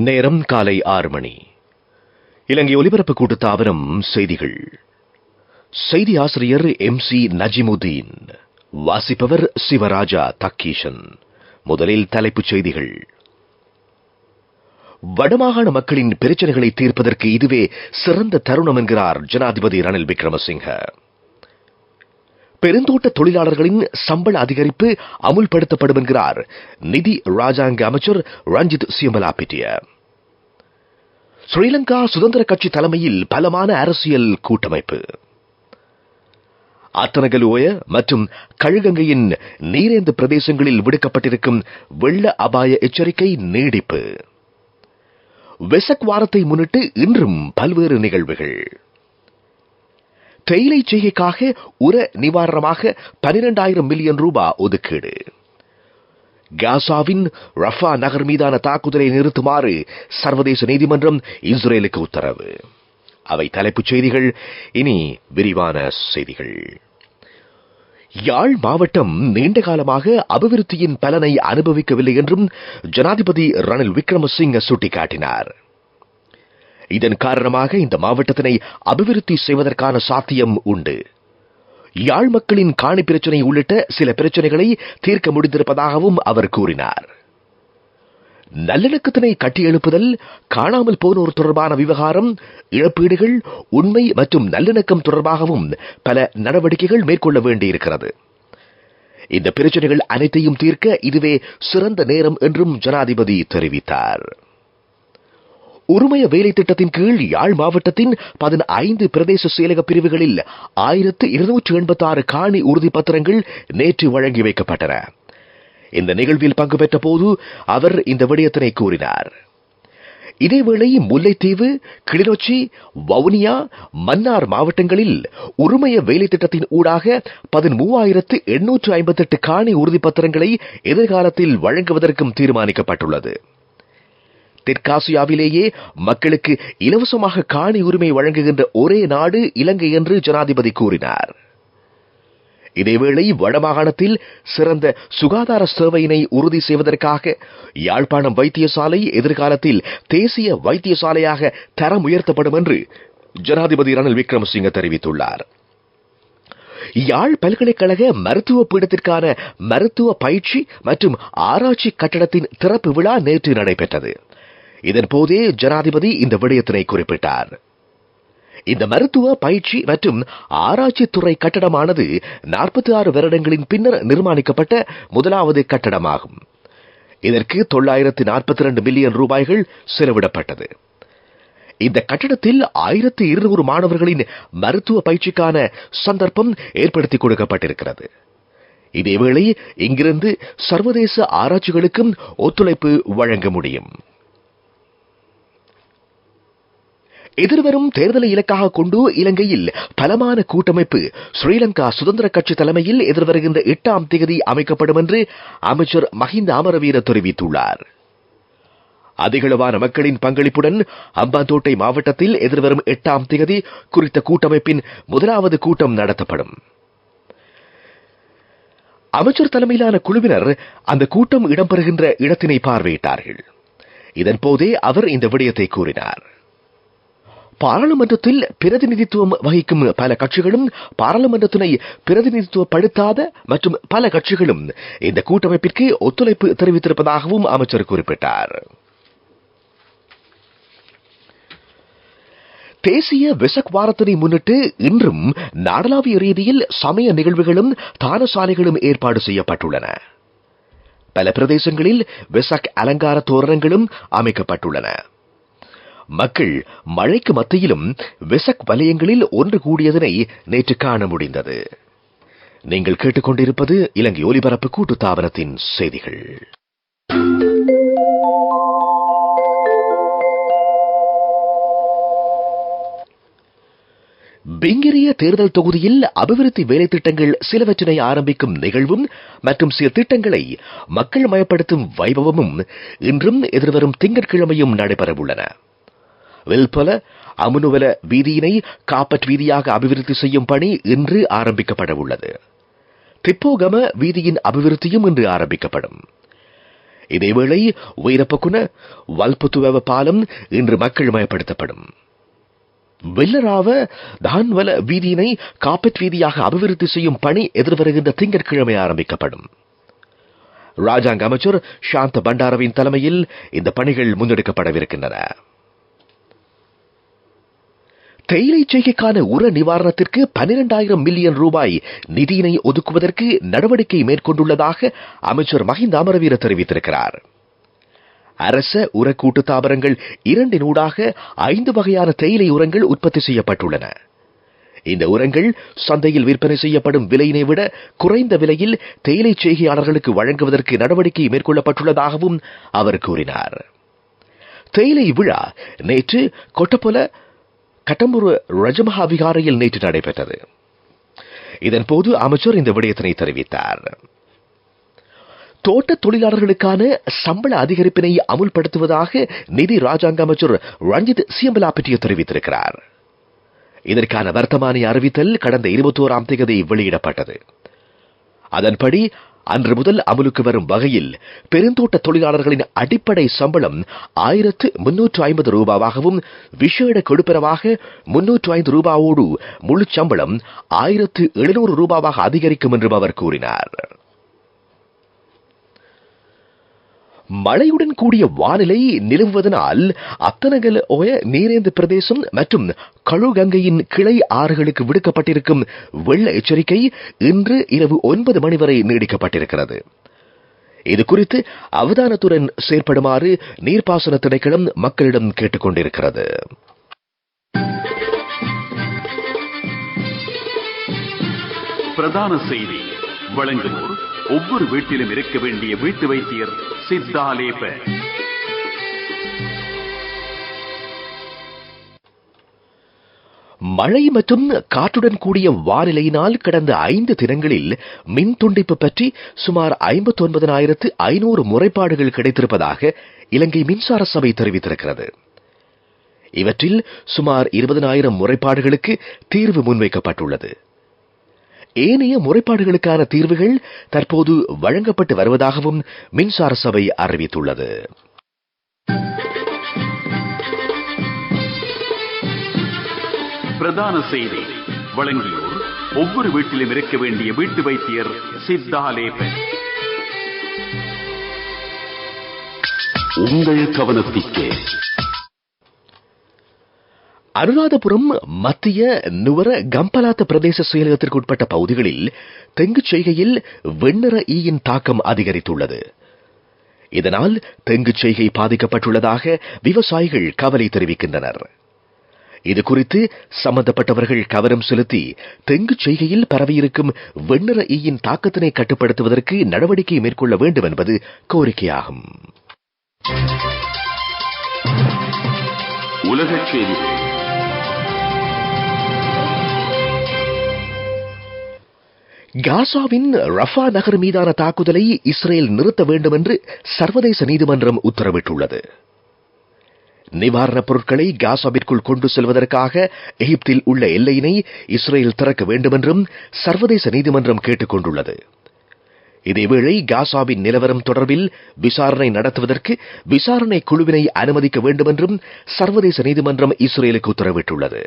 நேரம் காலை 6 மணி. இலங்கை ஒலிபரப்பு கூட்டுத்தாபனம் செய்திகள். செய்தி ஆசிரியர் MC நஜிமுதீன். வாசிப்பவர் சிவராஜா தக்கீஷன். முதலில் தலைப்புச் செய்திகள். வடமாகாண மக்களின் பிரச்சனைகளை தீர்ப்பதற்கு இதுவே சிறந்த தருணம் என்கிறார் ஜனாதிபதி ரணில் விக்ரமசிங்க. பெருந்தோட்ட தொழிலாளர்களின் சம்பள அதிகரிப்பு அமுல்படுத்தப்படும் என்கிறார் நிதி ராஜாங்க அமைச்சர் ரஞ்சித் சியம்பலாபிட்டிய. ஸ்ரீலங்கா சுதந்திர கட்சி தலைமையில் பலமான அரசியல் கூட்டமைப்பு. அத்தனகலுவய மற்றும் கழுகங்கையின் நீரேந்து பிரதேசங்களில் விடுக்கப்பட்டிருக்கும் வெள்ள அபாய எச்சரிக்கை நீடிப்பு. வெசக் வாரத்தை முன்னிட்டு இன்றும் பல்வேறு நிகழ்வுகள். தேயிலை செய்கைக்காக உர நிவாரணமாக 12,000 மில்லியன் ரூபாய் ஒதுக்கீடு. காசாவின் ரஃபா நகர் மீதான தாக்குதலை நிறுத்துமாறு சர்வதேச நீதிமன்றம் இஸ்ரேலுக்கு உத்தரவு. அவை தலைப்புச் செய்திகள். இனி விரிவான செய்திகள். யாழ் மாவட்டம் நீண்ட காலமாக அபிவிருத்தியின் பலனை அனுபவிக்கவில்லை என்றும் ஜனாதிபதி ரணில் விக்ரமசிங்க சுட்டிக்காட்டினார். இதன் காரணமாக இந்த மாவட்டத்தினை அபிவிருத்தி செய்வதற்கான சாத்தியம் உண்டு. யாழ் மக்களின் காணி பிரச்சினை உள்ளிட்ட சில பிரச்சனைகளை தீர்க்க முடிந்திருப்பதாகவும் அவர் கூறினார். நல்லிணக்கத்தினை கட்டியெழுப்புதல், காணாமல் போனோர் தொடர்பான விவகாரம், இழப்பீடுகள், உண்மை மற்றும் நல்லிணக்கம் தொடர்பாகவும் பல நடவடிக்கைகள் மேற்கொள்ள வேண்டியிருக்கிறது. இந்த பிரச்சனைகள் அனைத்தையும் தீர்க்க இதுவே சிறந்த நேரம் என்றும் ஜனாதிபதி தெரிவித்தார். உரிமைய வேலை திட்டத்தின் கீழ் யாழ் மாவட்டத்தின் 15 பிரதேச செயலக பிரிவுகளில் 1286 காணி உறுதிப்பத்திரங்கள் நேற்று வழங்கி வைக்கப்பட்டன. இந்த நிகழ்வில் பங்கு பெற்ற போது அவர் இந்த விடயத்தினை கூறினார். இதேவேளை முல்லைத்தீவு, கிளிநொச்சி, வவுனியா, மன்னார் மாவட்டங்களில் உரிமைய வேலை திட்டத்தின் ஊடாக 13,858 காணி உறுதிப்பத்திரங்களை எதிர்காலத்தில் வழங்குவதற்கும் தீர்மானிக்கப்பட்டுள்ளது. தெற்காசியாவிலேயே மக்களுக்கு இலவசமாக காணி உரிமை வழங்குகின்ற ஒரே நாடு இலங்கை என்று ஜனாதிபதி கூறினார். இதேவேளை வடமாகாணத்தில் சிறந்த சுகாதார சேவையினை உறுதி செய்வதற்காக யாழ்ப்பாணம் வைத்தியசாலை எதிர்காலத்தில் தேசிய வைத்தியசாலையாக தரம் உயர்த்தப்படும் என்று ஜனாதிபதி ரணில் விக்ரமசிங்க தெரிவித்துள்ளார். யாழ் பல்கலைக்கழக மருத்துவ பீடத்திற்கான மருத்துவ பயிற்சி மற்றும் ஆராய்ச்சி கட்டடத்தின் திறப்பு விழா நேற்று நடைபெற்றது. இதன்போதே ஜனாதிபதி இந்த விடயத்தினை குறிப்பிட்டார். இந்த மருத்துவ பயிற்சி மற்றும் ஆராய்ச்சி துறை கட்டடமானது 46 வருடங்களின் பின்னர் நிர்மாணிக்கப்பட்ட முதலாவது கட்டடமாகும். இதற்கு 942 மில்லியன் ரூபாய்கள் செலவிடப்பட்டது. இந்த கட்டடத்தில் 1200 மாணவர்களின் மருத்துவ பயிற்சிக்கான சந்தர்ப்பம் ஏற்படுத்திக் கொடுக்கப்பட்டிருக்கிறது. இதேவேளை இங்கிருந்து சர்வதேச ஆராய்ச்சிகளுக்கும் ஒத்துழைப்பு வழங்க முடியும். எதிர்வரும் தேர்தலை இலக்காக கொண்டு இலங்கையில் பலமான கூட்டமைப்பு ஸ்ரீலங்கா சுதந்திர கட்சி தலைமையில் எதிர்வருகின்ற 8ஆம் தேதி அமைக்கப்படும் என்று அமைச்சர் மஹிந்த அமரவீர தெரிவித்துள்ளார். அதிகளவான மக்களின் பங்களிப்புடன் அம்பாந்தோட்டை மாவட்டத்தில் எதிர்வரும் 8ஆம் தேதி குறித்த கூட்டமைப்பின் முதலாவது கூட்டம் நடத்தப்படும். அமைச்சர் தலைமையிலான குழுவினர் அந்த கூட்டம் இடம்பெறுகின்ற இடத்தினை பார்வையிட்டார்கள். இதன்போதே அவர் இந்த விடயத்தை கூறினார். பாராளுமன்றத்தில் பிரதிநிதித்துவம் வகிக்கும் பல கட்சிகளும் பாராளுமன்றத்தினை பிரதிநிதித்துவப்படுத்தாத மற்றும் பல கட்சிகளும் இந்த கூட்டமைப்பிற்கு ஒத்துழைப்பு தெரிவித்திருப்பதாகவும் அமைச்சர் குறிப்பிட்டார். தேசிய வெசக் வாரத்தினை முன்னிட்டு இன்றும் நாடளாவிய ரீதியில் சமய நிகழ்வுகளும் தானசாலைகளும் ஏற்பாடு செய்யப்பட்டுள்ளன. பல பிரதேசங்களில் வெசக் அலங்கார தோரணங்களும் அமைக்கப்பட்டுள்ளன. மக்கள் மழைக்கு மத்தியிலும் வெசக் வலயங்களில் ஒன்று கூடியதனை நேற்று காண முடிந்தது. நீங்கள் கேட்டுக்கொண்டிருப்பது இலங்கை ஒலிபரப்பு கூட்டுத்தாபனத்தின் செய்திகள். பிங்கிரிய தேர்தல் தொகுதியில் அபிவிருத்தி வேலை திட்டங்கள் சிலவற்றினை ஆரம்பிக்கும் நிகழ்வும் மற்றும் சில திட்டங்களை மக்கள் மயப்படுத்தும் வைபவமும் இன்றும் எதிர்வரும் திங்கட்கிழமையும் நடைபெறவுள்ளன. வெல்பல அமுனுவல வீதியினை காப்பட் வீதியாக அபிவிருத்தி செய்யும் பணி இன்று ஆரம்பிக்கப்பட உள்ளது. திப்போகம வீதியின் அபிவிருத்தியும் இன்று ஆரம்பிக்கப்படும். இதேவேளை வைரப்பகுன வல்புத்துவ பாலம் இன்று மக்கள் மயப்படுத்தப்படும். வெள்ளராவ தான்வல வீதியினை காப்பெட் வீதியாக அபிவிருத்தி செய்யும் பணி எதிர்வருகின்ற திங்கட்கிழமை ஆரம்பிக்கப்படும். ராஜாங்க அமைச்சர் சாந்த பண்டாரவின் தலைமையில் இந்த பணிகள் முன்னெடுக்கப்படவிருக்கின்றன. தேயிலை செய்கைக்கான உர நிவாரணத்திற்கு 12,000 மில்லியன் ரூபாய் நிதியினை ஒதுக்குவதற்கு நடவடிக்கை மேற்கொண்டுள்ளதாக அமைச்சர் மஹிந்த அமரவீர தெரிவித்திருக்கிறார். அரச உர கூட்டு தாபரங்கள் 2 5 வகையான தேயிலை உரங்கள் உற்பத்தி செய்யப்பட்டுள்ளன. இந்த உரங்கள் சந்தையில் விற்பனை செய்யப்படும் விலையினை விட குறைந்த விலையில் தேயிலை செய்கையாளர்களுக்கு வழங்குவதற்கு நடவடிக்கை மேற்கொள்ளப்பட்டுள்ளதாகவும் அவர் கூறினார். தேயிலை விழா நேற்று கொட்டப்பொல கட்டம்புரு ரஜமஹா விகாரையில் நேற்று நடைபெற்றது. இதன்போது அமைச்சர் இந்த விடயத்தினை தெரிவித்தார். தோட்ட தொழிலாளர்களுக்கான சம்பள அதிகரிப்பினை அமுல்படுத்துவதாக நிதி ராஜாங்க அமைச்சர் ரஞ்சித் சியம்பலாபட்டிய தெரிவித்திருக்கிறார். இதற்கான வர்த்தமானி அறிவித்தல் கடந்த 21ஆம் தேதி வெளியிடப்பட்டது. அதன்படி அன்று முதல் அமலுக்கு வரும் வகையில் பெருந்தோட்ட தொழிலாளர்களின் அடிப்படை சம்பளம் 1,350 ரூபாவாகவும் விசேட கொடுப்பனவாக 305 ரூபாவோடு முழு சம்பளம் 1,700 ரூபாவாக அதிகரிக்கும் என்றும் அவர் கூறினார். மழையுடன் கூடிய வானிலை நிலவுவதனால் அத்தனகல ஓய நீரேந்து பிரதேசம் மற்றும் கழுகங்கையின் கிளை ஆறுகளுக்கு விடுக்கப்பட்டிருக்கும் வெள்ள எச்சரிக்கை இன்று இரவு 9 மணி வரை நீடிக்கப்பட்டிருக்கிறது. இதுகுறித்து அவதானத்துடன் செயற்படுமாறு நீர்ப்பாசன திணைக்களம் மக்களிடம் கேட்டுக் கொண்டிருக்கிறது. பிரதான செய்தி வழங்குவோர் ஒவ்வொரு வீட்டிலும் இருக்க வேண்டிய வீட்டு வைத்தியர் சித்தாலேப. மழை மற்றும் காற்றுடன் கூடிய வானிலையினால் கடந்த 5 தினங்களில் மின் துண்டிப்பு பற்றி சுமார் 59,500 முறைப்பாடுகள் கிடைத்திருப்பதாக இலங்கை மின்சார சபை தெரிவித்திருக்கிறது. இவற்றில் சுமார் 20,000 முறைப்பாடுகளுக்கு தீர்வு முன்வைக்கப்பட்டுள்ளது. ஏனைய முறைப்பாடுகளுக்கான தீர்வுகள் தற்போது வழங்கப்பட்டு வருவதாகவும் மின்சார சபை அறிவித்துள்ளது. பிரதான செய்தி வழங்கியோர் ஒவ்வொரு வீட்டிலும் இருக்க வேண்டிய வீட்டு வைத்தியர் சித்தாலேபன். உங்கள் கவனத்திற்கு அனுராதபுரம் மத்திய நுவர கம்பலாத்த பிரதேச செயலகத்திற்குட்பட்ட பகுதிகளில் தெங்கு செய்கையில் வெண்ணிற ஈயின் தாக்கம் அதிகரித்துள்ளது. இதனால் தெங்கு செய்கை பாதிக்கப்பட்டுள்ளதாக விவசாயிகள் கவலை தெரிவிக்கின்றனர். இதுகுறித்து சம்பந்தப்பட்டவர்கள் கவனம் செலுத்தி தெங்கு செய்கையில் பரவியிருக்கும் வெண்ணிற ஈயின் தாக்கத்தினை கட்டுப்படுத்துவதற்கு நடவடிக்கை மேற்கொள்ள வேண்டும் என்பது கோரிக்கையாகும். உலகச் செய்திகள். காசாவின் ரஃபா நகர் மீதான தாக்குதலை இஸ்ரேல் நிறுத்த வேண்டும் என்று சர்வதேச நீதிமன்றம் உத்தரவிட்டுள்ளது. நிவாரணப் பொருட்களை காசாவிற்குள் கொண்டு செல்வதற்காக எகிப்தில் உள்ள எல்லையினை இஸ்ரேல் திறக்க வேண்டும் என்றும் சர்வதேச நீதிமன்றம் கேட்டுக் கொண்டுள்ளது. இதேவேளை காசாவின் நிலவரம் தொடர்பில் விசாரணை நடத்துவதற்கு விசாரணை குழுவினை அனுமதிக்க வேண்டும் என்றும் சர்வதேச நீதிமன்றம் இஸ்ரேலுக்கு உத்தரவிட்டுள்ளது.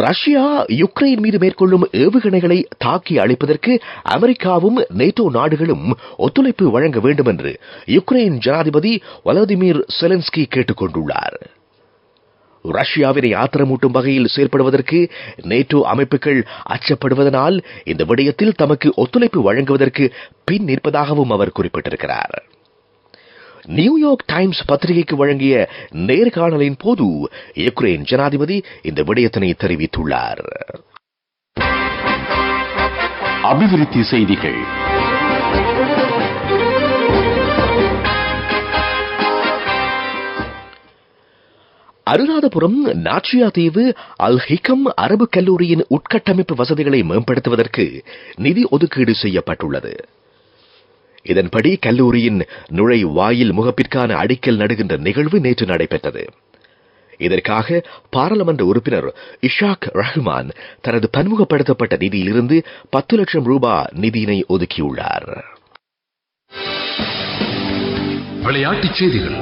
ரஷ்யா யுக்ரைன் மீது மேற்கொள்ளும் ஏவுகணைகளை தாக்கி அழிப்பதற்கு அமெரிக்காவும் நேட்டோ நாடுகளும் ஒத்துழைப்பு வழங்க வேண்டும் என்று யுக்ரைன் ஜனாதிபதி வலடிமிர் செலன்ஸ்கி கேட்டுக் கொண்டுள்ளார். ரஷ்யாவினை ஆத்திரமூட்டும் வகையில் செயல்படுவதற்கு நேட்டோ அமைப்புகள் அச்சப்படுவதனால் இந்த விடயத்தில் தமக்கு ஒத்துழைப்பு வழங்குவதற்கு பின் நிற்பதாகவும் அவர் குறிப்பிட்டிருக்கிறார். நியூயார்க் டைம்ஸ் பத்திரிகைக்கு வழங்கிய நேர்காணலின் போது யுக்ரைன் ஜனாதிபதி இந்த விடயத்தினை தெரிவித்துள்ளார். அபிவிருத்தி செய்திகள். அனுராதபுரம் நாச்சியா தீவு அல் ஹிகம் அரபு கல்லூரியின் உட்கட்டமைப்பு வசதிகளை மேம்படுத்துவதற்கு நிதி ஒதுக்கீடு செய்யப்பட்டுள்ளது. இதன்படி கல்லூரியின் நுழைவாயில் முகப்பிற்கான அடிக்கல் நடுகின்ற நிகழ்வு நேற்று நடைபெற்றது. இதற்காக பாராளுமன்ற உறுப்பினர் இஷாக் ரஹ்மான் தனது பன்முகப்படுத்தப்பட்ட நிதியிலிருந்து 10 லட்சம் ரூபாய் நிதியினை ஒதுக்கியுள்ளார். விளையாட்டுச் செய்திகள்.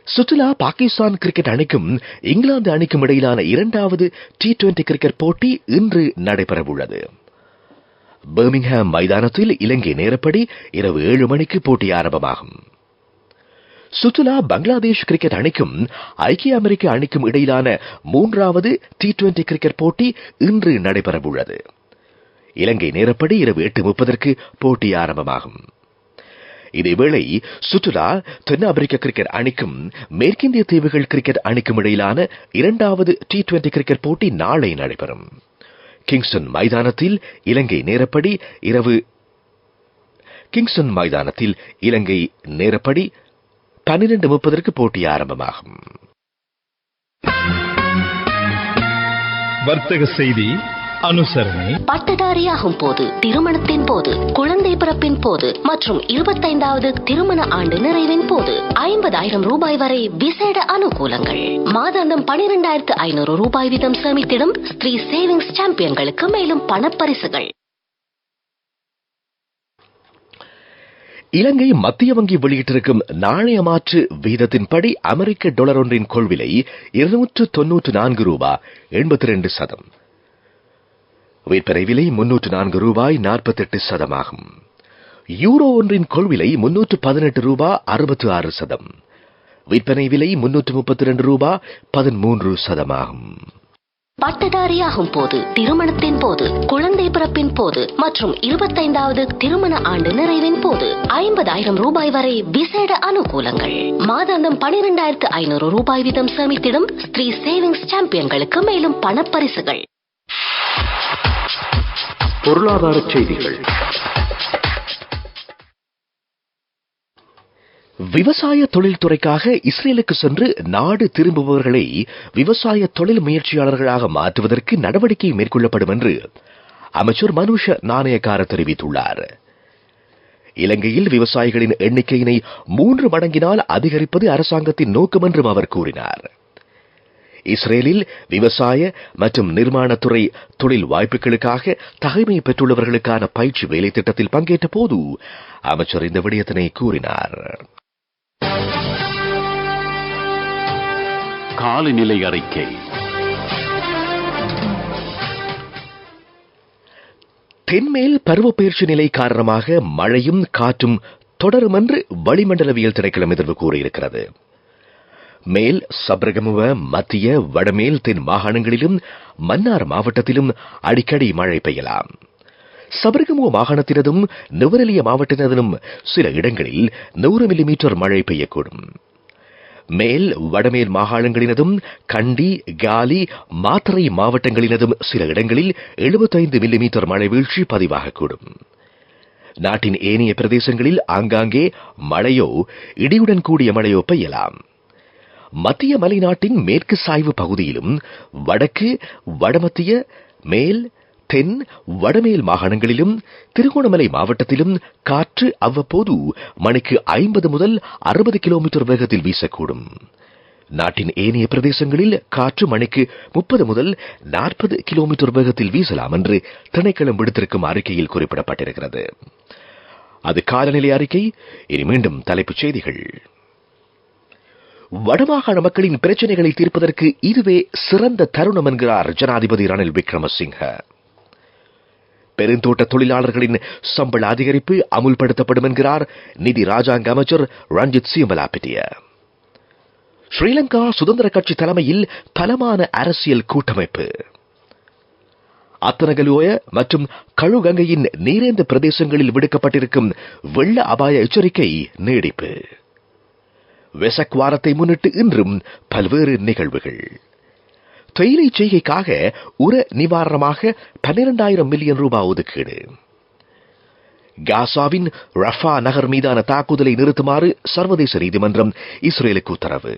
சுற்றுலா பாகிஸ்தான் கிரிக்கெட் அணிக்கும் இங்கிலாந்து அணிக்கும் இடையிலான இரண்டாவது T20 கிரிக்கெட் போட்டி இன்று நடைபெறவுள்ளது. பர்மிங்ஹாம் மைதானத்தில் இலங்கை நேரப்படி இரவு 7 மணிக்கு போட்டி ஆரம்பமாகும். சுற்றுலா பங்களாதேஷ் கிரிக்கெட் அணிக்கும் ஐக்கிய அமெரிக்க அணிக்கும் இடையிலான மூன்றாவது T20 கிரிக்கெட் போட்டி இன்று நடைபெறவுள்ளது. இலங்கை நேரப்படி இரவு 8:30 போட்டி ஆரம்பமாகும். இதேவேளை சுற்றுலா தென்னாப்பிரிக்க கிரிக்கெட் அணிக்கும் மேற்கிந்திய தீவுகள் கிரிக்கெட் அணிக்கும் இடையிலான இரண்டாவது T20 கிரிக்கெட் போட்டி நாளை நடைபெறும். கிங்ஸ்டன் மைதானத்தில் இலங்கை நேரப்படி 12:30 போட்டி ஆரம்பமாகும். வர்த்தக செய்தி அனுசரணை. பட்டதாரியாகும் போது, திருமணத்தின் போது, குழந்தை பிறப்பின் போது மற்றும் 25வது திருமண ஆண்டு நிறைவின் போது 50,000 ரூபாய் வரை விசேட அனுகூலங்கள். மாதாந்தம் 12,500 ரூபாய் வீதம் சேமித்திடும் ஸ்ரீ சேவிங்ஸ் சாம்பியன்களுக்கு மேலும் பணப்பரிசுகள். இலங்கை மத்திய வங்கி வெளியிட்டிருக்கும் நாணய மாற்று வீதத்தின்படி அமெரிக்க டாலர் ஒன்றின் கொள்விலை 294 ரூபாய் 82 சதம். விற்பனை விலை 304 ரூபாய் 48 சதமாகும். யூரோ ஒன்றின் கொள்விலை 318 ரூபாய் 66 சதம். விற்பனை விலை 332 ரூபாய் 13 சதமாகும். பட்டதாரியாகும் போது, திருமணத்தின் போது, குழந்தை பிறப்பின் போது மற்றும் 25வது திருமண ஆண்டு நிறைவின் போது 50,000 ரூபாய் வரை விசேட அனுகூலங்கள். மாதாந்தம் 12,500 ரூபாய் வீதம் சேமித்திடும் ஸ்ரீ சேவிங்ஸ் சாம்பியன்களுக்கு மேலும் பணப்பரிசுகள். பொருளாதார செய்திகள். விவசாய தொழில்துறைக்காக இஸ்ரேலுக்கு சென்று நாடு திரும்புபவர்களை விவசாய தொழில் முயற்சியாளர்களாக மாற்றுவதற்கு நடவடிக்கை மேற்கொள்ளப்படும் என்று அமைச்சர் மனுஷ நாணயக்கார தெரிவித்துள்ளார். இலங்கையில் விவசாயிகளின் எண்ணிக்கையினை 3 மடங்கினால் அதிகரிப்பது அரசாங்கத்தின் நோக்கம் என்றும் அவர் கூறினார். இஸ்ரேலில் விவசாய மற்றும் நிர்மாணத்துறை தொழில் வாய்ப்புகளுக்காக தகைமை பெற்றுள்ளவர்களுக்கான பயிற்சி வேலை திட்டத்தில் பங்கேற்ற போது அமைச்சர் இந்த விடயத்தினை கூறினார். காலநிலை அறிக்கை. தென்மேல் பருவப்பெயர்ச்சி நிலை காரணமாக மழையும் காற்றும் தொடரும் என்று வளிமண்டலவியல் திணைக்களம் எதிர்வு கூறியிருக்கிறது. மேல் சப்ரகமுவ, மத்திய, வடமேல் தென் மாகாணங்களிலும் மன்னார் மாவட்டத்திலும் அடிக்கடி மழை பெய்யலாம். சபரகமுவ மாகாணத்தினதும் நுவரெலியா மாவட்டத்தினதும் சில இடங்களில் 100 மில்லிமீட்டர் மழை பெய்யக்கூடும். மேல் வடமேல் மாகாணங்களினதும் கண்டி, காலி, மாத்தறை மாவட்டங்களினதும் சில இடங்களில் 75 மில்லிமீட்டர் மழை வீழ்ச்சி பதிவாகக்கூடும். நாட்டின் ஏனைய பிரதேசங்களில் ஆங்காங்கே மழையோ இடியுடன் கூடிய மழையோ பெய்யலாம். மத்திய மலைநாட்டின் மேற்கு சாய்வு பகுதியிலும் வடக்கு, வடமத்திய, மேல், தென், வடமேல் மாகாணங்களிலும் திருகோணமலை மாவட்டத்திலும் காற்று அவ்வப்போது மணிக்கு 50 முதல் 60 கிலோமீட்டர் வேகத்தில் வீசக்கூடும். நாட்டின் ஏனைய பிரதேசங்களில் காற்று மணிக்கு 30 முதல் 40 கிலோமீட்டர் வேகத்தில் வீசலாம் என்று திணைக்களம் விடுத்திருக்கும் அறிக்கையில் குறிப்பிடப்பட்டிருக்கிறது. அது காலநிலை அறிக்கை. இனி மீண்டும் தலைப்புச் செய்திகள். வடமாகாண மக்களின் பிரச்சனைகளை தீர்ப்பதற்கு இதுவே சிறந்த தருணம் என்கிறார் ஜனாதிபதி ரணில் விக்ரமசிங்க. பெருந்தோட்ட தொழிலாளர்களின் சம்பள அதிகரிப்பு அமுல்படுத்தப்படும் என்கிறார் நிதி ராஜாங்க அமைச்சர் ரஞ்சித் சியமலாபிட்டிய. ஸ்ரீலங்கா சுதந்திர கட்சி தலைமையில் பலமான அரசியல் கூட்டமைப்பு. அத்தனகலோய மற்றும் கழுகங்கையின் நீரேந்த பிரதேசங்களில் விடுக்கப்பட்டிருக்கும் வெள்ள அபாய எச்சரிக்கை நீடிப்பு. வெசக் வாரத்தை முன்னிட்டு இன்றும் பல்வேறு நிகழ்வுகள். தேயிலை செய்கைக்காக உர நிவாரணமாக 12,000 மில்லியன் ரூபாய் ஒதுக்கீடு. காசாவின் ரஃபா நகர் மீதான தாக்குதலை நிறுத்துமாறு சர்வதேச நீதிமன்றம் இஸ்ரேலுக்கு உத்தரவு.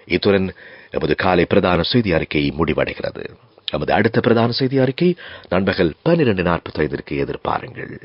இத்துடன் எமது காலை பிரதான செய்தி அறிக்கை முடிவடைகிறது. எமது அடுத்த பிரதான செய்தி அறிக்கை நண்பகல் 12:45 எதிர்பாருங்கள்.